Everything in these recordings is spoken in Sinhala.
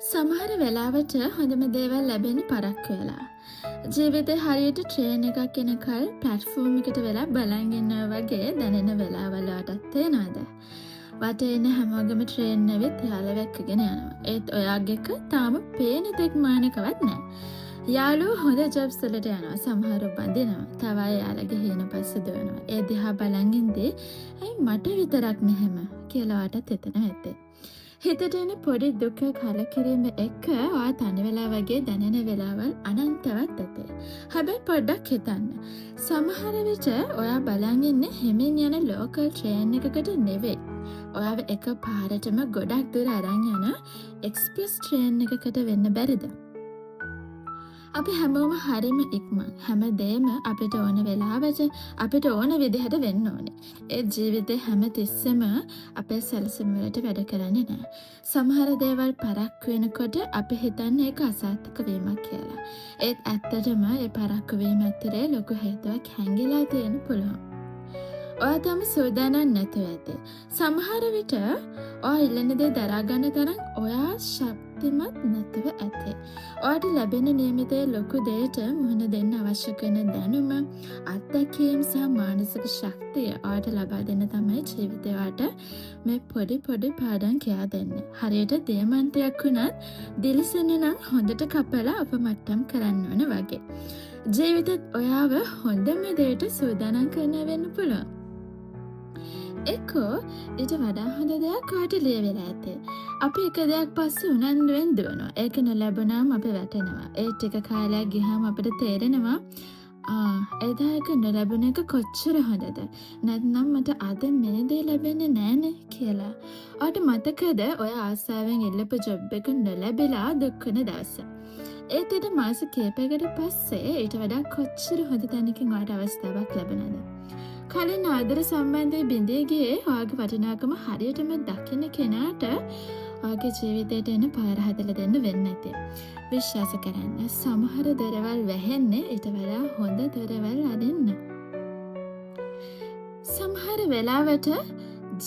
සමහර වෙලාවට හොඳම දේවල් ලැබෙන්නේ පරක්කු වෙලා. ජීවිතේ හරියට ට්‍රේන් එකක් එනකල් ප්ලැට්ෆෝම් එකට වෙලා බලන් ඉන්නවා වගේ දැනෙන වෙලාවල් වලටත් තේනවද? වටේ ඉන්න හැමෝගෙම ට්‍රේන් ඇවිත් යාළුවෙක් එක්කගෙන යනවා. ඒත් ඔයාගෙක තාම පේන තෙක් මානකවත් නැහැ. යාළුවෝ හොඳ ජොබ්ස් වලට යනවා. සමහරව බඳිනවා. තව අය යාළුවගේ හේන පස්සේ දුවනවා. ඒ දිහා බලන් ඉඳි ඇයි මට විතරක් මෙහෙම කියලා වටත් හිතන ඇත්තේ. හිතට එන පොඩි දුක කලකිරීම එක්ක ඔයා තනි වෙලා වගේ දැනෙන වෙලාවල් අනන්තවත් ඇතේ. හැබැයි පොඩ්ඩක් හිතන්න. සමහර විට ඔයා බලන් ඉන්නේ හෙමින් යන ලෝකල් ට්‍රේන් එකකට නෙවෙයි. ඔයාව එක පාරටම ගොඩක් දුර අරන් යන එක්ස්ප්‍රස් ට්‍රේන් එකකට වෙන්න බැරිද? අපි හැමෝම හරිම ඉක්මන්. හැමදේම අපිට ඕන වෙලාවට අපිට ඕන විදිහට වෙන්න ඕනේ. ඒ ජීවිතේ හැම තිස්සෙම අපේ සැලසුම් වලට වැඩ කරන්නේ නැහැ. සමහර දේවල් පරක්කු වෙනකොට අපි හිතන්නේ ඒක අසාර්ථක වීමක් කියලා. ඒත් ඇත්තටම ඒ පරක්කු වීම ඇතුලේ ලොකු හේතුවක් හැංගිලා තියෙන්න පුළුවන්. ඔයා තම සූදානම් නැතුව ඇති. සමහර විට ඔයා ඉල්ලන දේ දරා ගන්න තරම් ඔයා ශක්තිමත් නැතුව ඇති. ඔයාට ලැබෙන නියමිතයේ ලොකු දෙයට මුහුණ දෙන්න අවශ්‍ය කරන දැනුම, අත්දැකීම් සහ මානසික ශක්තිය ඔයාට ලබා දෙන්න තමයි ජීවිතේ ඔයාට මේ පොඩි පාඩම් කියා දෙන්නේ. හරියට දියමන්තයක් වුණත් දිලිසෙන්නේ නම් හොඳට කපලා අපමට්ටම් කරන්න ඕන වගේ. ජීවිතෙත් ඔයාව හොඳම දෙයට සූදානම් කරන්න වෙන්න පුළුවන්. එක්කෝ ඊට වඩා හොඳ දෙයක් ඔයාට ලියවිලා ඇති. අපි එක දෙයක් පස්සේ උනන්දුවෙන් දුවනවා. ඒක නොලැබුණාම අපි වැටෙනවා. ඒ ටික කාලයක් ගියාම අපිට තේරෙනවා එදා එක නොලැබුණ එක කොච්චර හොඳද? නැත්නම් මට අද මේ දේ ලැබෙන්නේ නෑනේ කියලා. ඔයාට මතකද ඔය ආසාවෙන් ඉල්ලපු ජොබ් එක නොලැබිලා දුක් වෙන දවස? ඒත් ඊට මාස කිහිපයකට පස්සේ ඊට වඩා කොච්චර හොඳ තැනකින් ඔයාට අවස්ථාවක් ලැබුණාද? කලින් ආදර සම්බන්ධය බිඳී ගියේ ඔයාගේ වටිනාකම හරියටම දකින්න කෙනාට ඔයාගේ ජීවිතයට එන පාර හදලා දෙන්න වෙන්නේ නැති. විශ්වාස කරන්න සමහර දොරවල් වැහෙන්නේ ඊට වඩා හොඳ දොරවල් අදින්න. සමහර වෙලාවට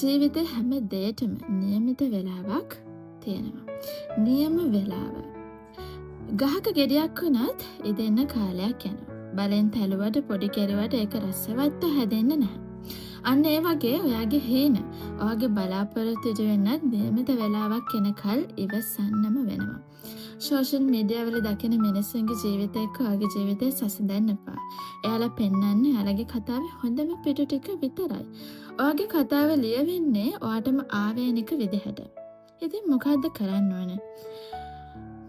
ජීවිතේ හැම දෙයකටම නියමිත වෙලාවක් තියෙනවා. නියම වෙලාව. ගහක ගෙඩියක් වුණත් ඉදෙන්න කාලයක් යනවා. බලෙන් තැලුවට පොඩි කෙරුවට ඒක රසවත් හැදෙන්නේ නැහැ. අන්න ඒ වගේ ඔයාගේ හේන ඔයාගේ බලාපොරොත්තු ඉටු වෙන්නත් නියමිත වෙලාවක් එනකල් ඉවසන්නම වෙනවා. සෝෂල් මීඩියා වල දකින මිනිස්සුන්ගේ ජීවිත එක්ක ඔයාගේ ජීවිතේ සසඳන්න එපා. එයාලා පෙන්වන්නේ එයාලගේ කතාවේ හොඳම පිටු ටික විතරයි. ඔයාගේ කතාව ලියවෙන්නේ ඔයාටම ආවේනික විදිහට. ඉතින් මොකද්ද කරන්න ඕනේ?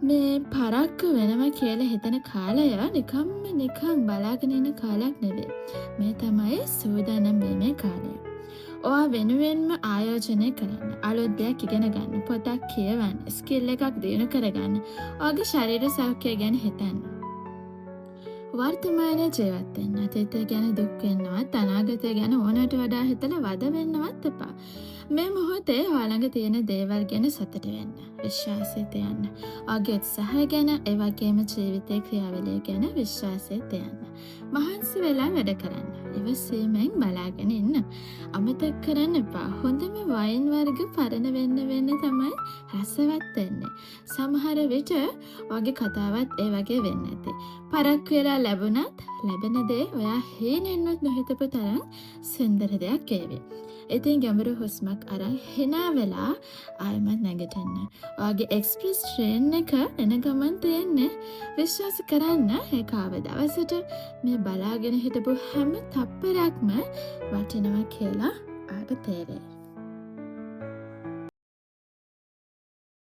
මේ පරක්කු වෙනවා කියලා හිතන කාලය නිකන් බලාගෙන ඉන්න කාලයක් නෙවෙයි. මේ තමයි සූදානම් වීමේ කාලය. ඔයා වෙනුවෙන්ම ආයෝජනය කරන්න. අලුත් දෙයක් ඉගෙන ගන්න, පොතක් කියවන්න, ස්කිල් එකක් දිනු කරගන්න. ඔයාගේ ශරීර සෞඛ්‍යය ගැන හිතන්න. වර්තමානයේ ජීවත් වෙන්න. අතීතය ගැන දුක් වෙන්නවත්, අනාගතය ගැන ඕනට වඩා හිතලා වද වෙන්නවත් එපා. මේ මොහොතේ ඔයා ළඟ තියෙන දේවල් ගැන සතුට වෙන්න. විශ්වාසය තියන්න. ඔයාගේ උත්සාහය ගැන, ඒ වගේම ජීවිතයේ ක්‍රියාවලිය ගැන විශ්වාසය තියන්න. මහන්සි වෙලා වැඩ කරන්න. ඉවසීමෙන් බලාගෙන ඉන්න. අමතක කරන්න එපා. හොඳම වයින් වර්ග පරණ වෙන්න තමයි රසවත් වෙන්නේ. සමහර විට ඔයාගේ කතාවත් ඒ වගේ වෙන්නේ නැති. පරක් වෙලා ලැබුණත් ලැබෙන දේ ඔයා හේනෙන්නත් නොහිතපු තරම් සුන්දර දෙයක් ඒවි. ඉතින් ගැඹුරු හුස්මක් අරන් හිනා වෙලා ආයමත් නැගිටින්න. ඔයාගේ එක්ස්ප්‍රස් ට්‍රේන් එක එන ගමන් තියෙන්නේ. විශ්වාස කරන්න ඒක ආව දවසට මේ බලාගෙන හිටපු හැම තප්පරයක්ම වටිනවා කියලා ආට තේරෙයි.